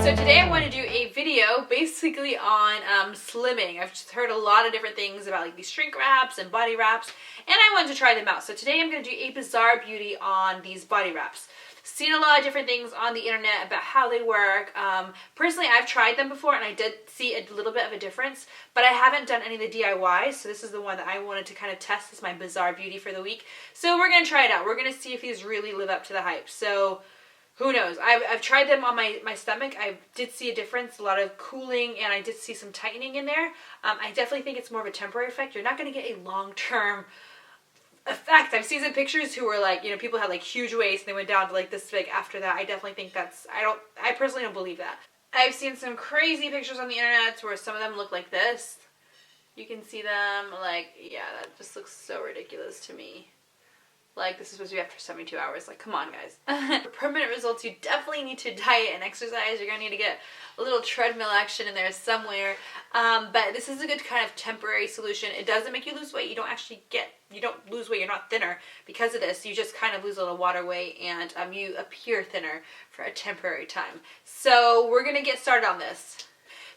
So today I want to do a video basically on slimming. I've just heard a lot of different things about like these shrink wraps and body wraps, and I wanted to try them out. So today I'm going to do a bizarre beauty on these body wraps. Seen a lot of different things on the internet about how they work. Personally, I've tried them before and I did see a little bit of a difference, but I haven't done any of the DIYs, so this is the one that I wanted to kind of test as my bizarre beauty for the week. So we're going to try it out. We're going to see if these really live up to the hype. So who knows? I've tried them on my stomach. I did see a difference, a lot of cooling, and I did see some tightening in there. I definitely think it's more of a temporary effect. You're not going to get a long-term effect. I've seen some pictures who were like, you know, people had like huge waists and they went down to like this big after that. I definitely think that's, I personally don't believe that. I've seen some crazy pictures on the internet where some of them look like this. You can see them like, yeah, that just looks so ridiculous to me. Like, this is supposed to be after 72 hours. Like, come on, guys. For permanent results, you definitely need to diet and exercise. You're going to need to get a little treadmill action in there somewhere. But this is a good kind of temporary solution. It doesn't make you lose weight. You don't lose weight. You're not thinner because of this. You just kind of lose a little water weight and you appear thinner for a temporary time. So we're going to get started on this.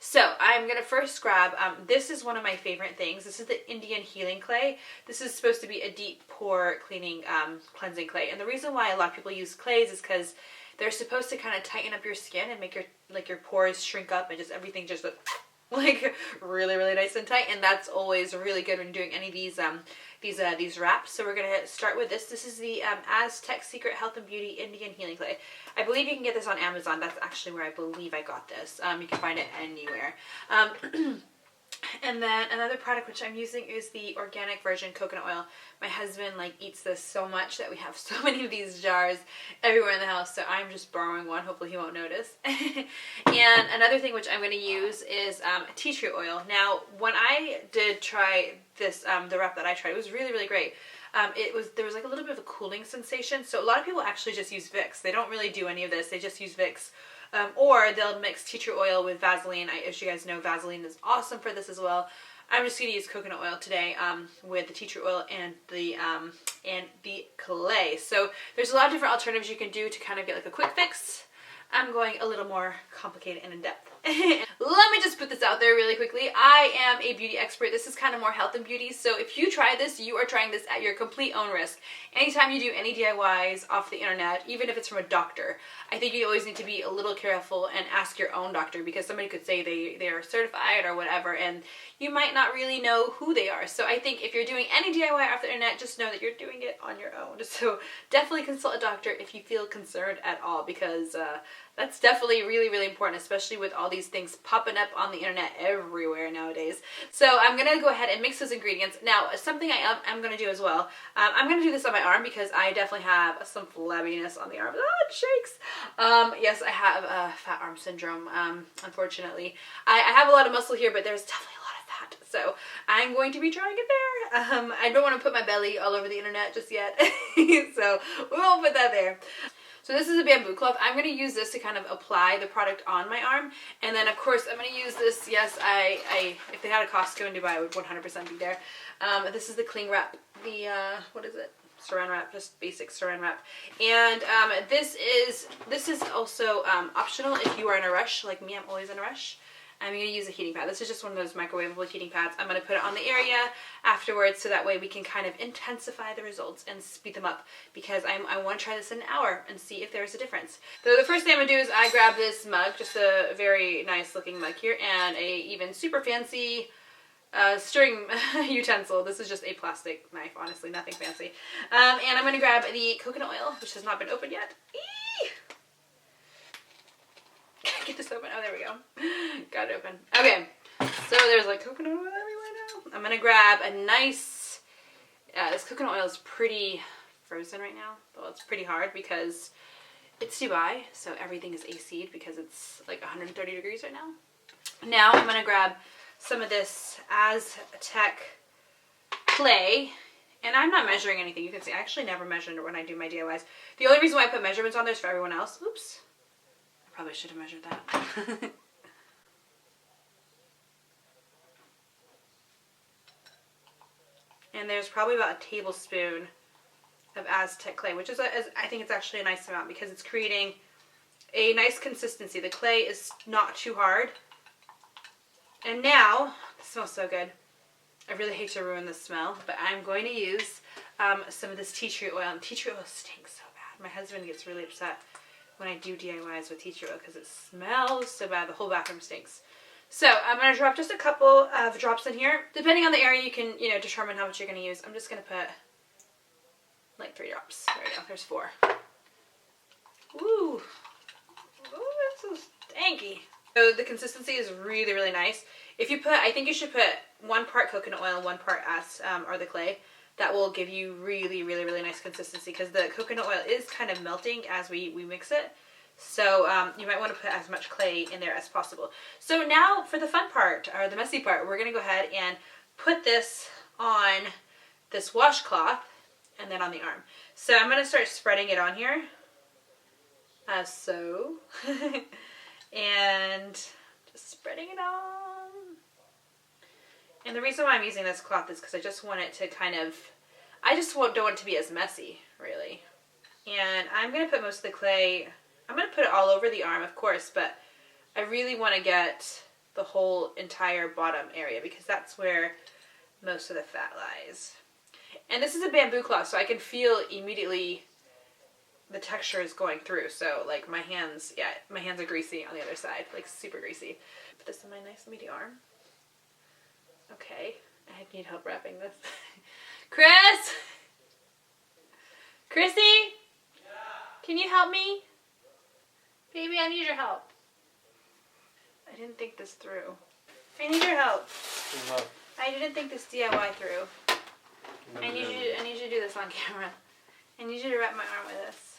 So I'm going to first grab, this is one of my favorite things. This is the Indian Healing Clay. This is supposed to be a deep pore cleaning, cleansing clay. And the reason why a lot of people use clays is because they're supposed to kind of tighten up your skin and make your pores shrink up and just everything just like really, really nice and tight. And that's always really good when you're doing any of these wraps. So we're going to start with this. This is the Aztec Secret Health and Beauty Indian Healing Clay. I believe you can get this on Amazon. That's actually where I believe I got this. You can find it anywhere. And then another product which I'm using is the organic virgin coconut oil. My husband like eats this so much that we have so many of these jars everywhere in the house, so I'm just borrowing one. Hopefully he won't notice. And another thing which I'm going to use is tea tree oil. Now, when I did try this, the wrap that I tried, it was really, really great. There was like a little bit of a cooling sensation, so a lot of people actually just use Vicks. They don't really do any of this. They just use Vicks. Or they'll mix tea tree oil with Vaseline. As you guys know, Vaseline is awesome for this as well. I'm just going to use coconut oil today with the tea tree oil and the clay. So there's a lot of different alternatives you can do to kind of get like a quick fix. I'm going a little more complicated and in-depth. Let me just put this out there really quickly. I am a beauty expert. This is kind of more health and beauty. So if you try this, you are trying this at your complete own risk. Anytime you do any DIYs off the internet, even if it's from a doctor, I think you always need to be a little careful and ask your own doctor, because somebody could say they are certified or whatever, and you might not really know who they are. So I think if you're doing any DIY off the internet, just know that you're doing it on your own. So definitely consult a doctor if you feel concerned at all, because that's definitely really, really important, especially with all these things popping up on the internet everywhere nowadays. So I'm going to go ahead and mix those ingredients. Now, something I'm going to do as well, I'm going to do this on my arm because I definitely have some flabbiness on the arm. Oh, it shakes. Yes, I have fat arm syndrome, unfortunately. I have a lot of muscle here, but there's definitely a lot of fat. So I'm going to be trying it there. I don't want to put my belly all over the internet just yet. So we won't put that there. So this is a bamboo cloth. I'm going to use this to kind of apply the product on my arm. And then, of course, I'm going to use this. Yes, if they had a Costco in Dubai, I would 100% be there. This is the cling wrap. The, what is it? Saran wrap, just basic saran wrap. And this is also optional if you are in a rush. Like me, I'm always in a rush. I'm going to use a heating pad. This is just one of those microwavable heating pads. I'm going to put it on the area afterwards so that way we can kind of intensify the results and speed them up, because I want to try this in an hour and see if there's a difference. So the first thing I'm going to do is I grab this mug, just a very nice looking mug here, and a even super fancy stirring utensil. This is just a plastic knife, honestly, nothing fancy. And I'm going to grab the coconut oil, which has not been opened yet. Eee! Get this open. Oh, there we go. Got it open. Okay, so there's like coconut oil everywhere now. I'm going to grab a nice, this coconut oil is pretty frozen right now. Well, it's pretty hard because it's Dubai, so everything is AC'd because it's like 130 degrees right now. Now I'm going to grab some of this Aztec clay, and I'm not measuring anything. You can see I actually never measure when I do my DIYs. The only reason why I put measurements on there is for everyone else. Oops. Probably should have measured that. And there's probably about a tablespoon of Aztec clay, which is I think it's actually a nice amount because it's creating a nice consistency. The clay is not too hard. And now, it smells so good. I really hate to ruin the smell, but I'm going to use some of this tea tree oil. And tea tree oil stinks so bad. My husband gets really upset when I do DIYs with tea tree oil because it smells so bad. The whole bathroom stinks. So I'm going to drop just a couple of drops in here. Depending on the area, you can, determine how much you're going to use. I'm just going to put like 3 drops. There we go. There's 4. Ooh. Ooh, that's so stanky. So the consistency is really, really nice. If you put, I think you should put 1 part coconut oil and 1 part or the clay. That will give you really, really, really nice consistency because the coconut oil is kind of melting as we mix it. So you might want to put as much clay in there as possible. So now for the fun part, or the messy part, we're going to go ahead and put this on this washcloth and then on the arm. So I'm going to start spreading it on here. As so. And just spreading it on. And the reason why I'm using this cloth is because I just want it to I just don't want it to be as messy, really. And I'm going to put most of the clay, I'm going to put it all over the arm, of course, but I really want to get the whole entire bottom area because that's where most of the fat lies. And this is a bamboo cloth, so I can feel immediately the texture is going through. So like my hands are greasy on the other side, like super greasy. Put this on my nice meaty arm. Okay, I need help wrapping this. Chris? Chrissy? Yeah. Can you help me? Baby, I need your help. I didn't think this through. I need your help. I didn't think this DIY through. I need you to do this on camera. I need you to wrap my arm with this.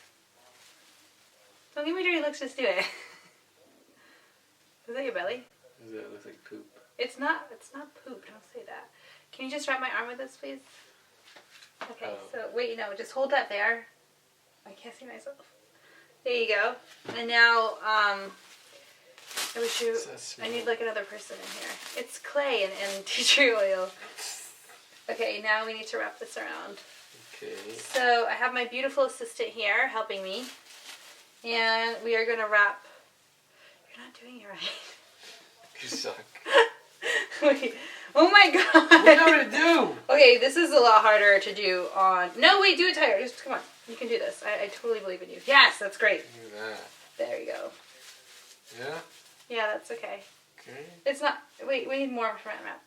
Don't give me dirty looks, just do it. Is that your belly? That looks like poop. It's not poop, don't say that. Can you just wrap my arm with this, please? Okay, so wait, no, just hold that there. I can't see myself. There you go. And now, I need like another person in here. It's clay and tea tree oil. Okay, now we need to wrap this around. Okay. So I have my beautiful assistant here helping me. And we are going to wrap. You're not doing it right. You suck. Wait. Oh my god. What do you want me to do? Okay, this is a lot harder to do on... No, wait, do it tighter. Just come on. You can do this. I totally believe in you. Yes, that's great. Do that. There you go. Yeah? Yeah, that's okay. Okay. It's not... Wait, we need more front wrap.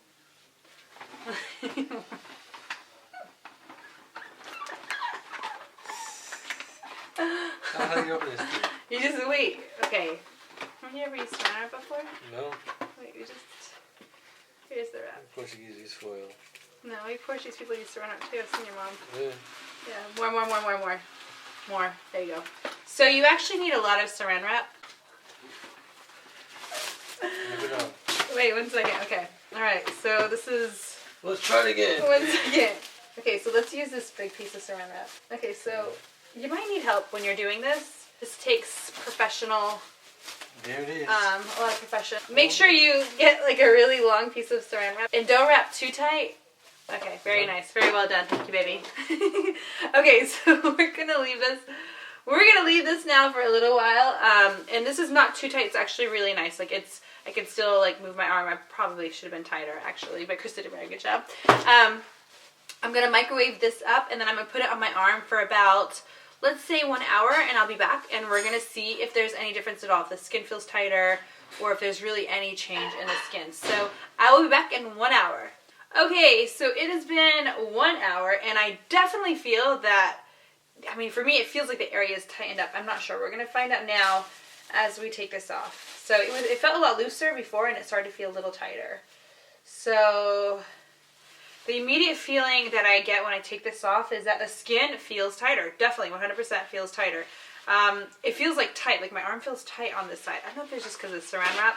How do you open this thing? You just wait. Okay. Have you ever used saran wrap before? No. Wait, you just... Here's the wrap. Portuguese use foil. No, we Portuguese people use saran wrap too. I've seen your mom. Yeah. Yeah, more. There you go. So you actually need a lot of saran wrap. Move it up. Wait, 1 second. Okay. Alright, so this is... Let's try it again. 1 second. Okay, so let's use this big piece of saran wrap. Okay, so you might need help when you're doing this. This takes professional... There it is. A lot of professional. Make sure you get like a really long piece of saran wrap. And don't wrap too tight. Okay, very nice. Very well done. Thank you, baby. Okay, so we're going to leave this. We're going to leave this now for a little while. And this is not too tight. It's actually really nice. Like I can still like move my arm. I probably should have been tighter actually, but Chris did a very good job. I'm going to microwave this up and then I'm going to put it on my arm for about, let's say 1 hour, and I'll be back and we're going to see if there's any difference at all. If the skin feels tighter or if there's really any change in the skin. So I will be back in 1 hour. Okay, so it has been 1 hour and I definitely feel that, I mean, for me it feels like the area is tightened up. I'm not sure. We're going to find out now as we take this off. So it felt a lot looser before and it started to feel a little tighter. So the immediate feeling that I get when I take this off is that the skin feels tighter. Definitely 100% feels tighter. It feels like tight, like my arm feels tight on this side. I don't know if it's just because of the saran wrap.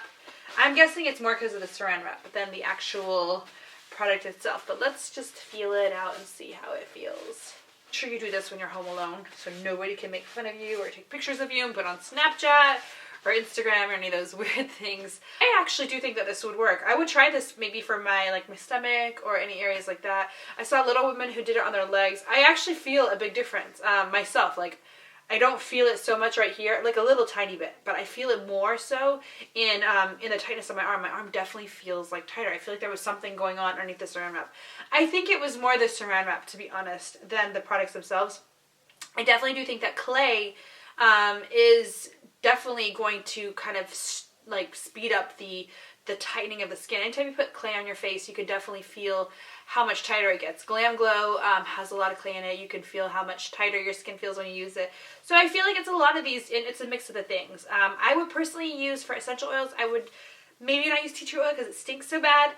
I'm guessing it's more because of the saran wrap than the actual product itself. But let's just feel it out and see how it feels. Make sure you do this when you're home alone so nobody can make fun of you or take pictures of you and put on Snapchat or Instagram or any of those weird things. I actually do think that this would work. I would try this maybe for my stomach or any areas like that. I saw little women who did it on their legs. I actually feel a big difference myself. Like I don't feel it so much right here, like a little tiny bit, but I feel it more so in the tightness of my arm. My arm definitely feels like tighter. I feel like there was something going on underneath the saran wrap. I think it was more the saran wrap, to be honest, than the products themselves. I definitely do think that clay is definitely going to kind of like speed up the tightening of the skin. Anytime you put clay on your face, you can definitely feel how much tighter it gets. Glam Glow has a lot of clay in it. You can feel how much tighter your skin feels when you use it. So I feel like it's a lot of these, and it's a mix of the things. I would personally use, for essential oils, I would maybe not use tea tree oil because it stinks so bad.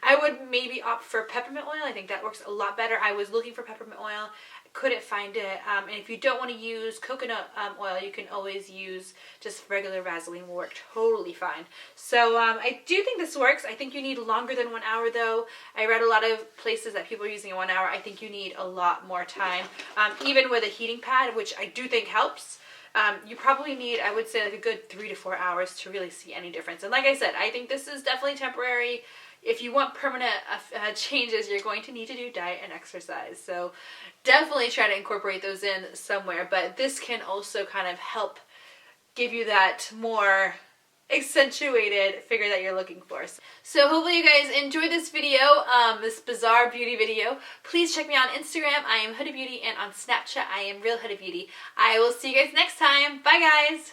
I would maybe opt for peppermint oil. I think that works a lot better. I was looking for peppermint oil. Couldn't find it. And if you don't want to use coconut oil, you can always use just regular Vaseline, will work totally fine. So I do think this works. I think you need longer than 1 hour though. I read a lot of places that people are using in 1 hour. I think you need a lot more time. Even with a heating pad, which I do think helps, you probably need, I would say, like a good 3 to 4 hours to really see any difference. And like I said, I think this is definitely temporary. If you want permanent changes, you're going to need to do diet and exercise. So definitely try to incorporate those in somewhere. But this can also kind of help give you that more accentuated figure that you're looking for. So hopefully you guys enjoyed this video, this bizarre beauty video. Please check me on Instagram. I am Huda Beauty, and on Snapchat I am Real Huda Beauty. I will see you guys next time. Bye guys!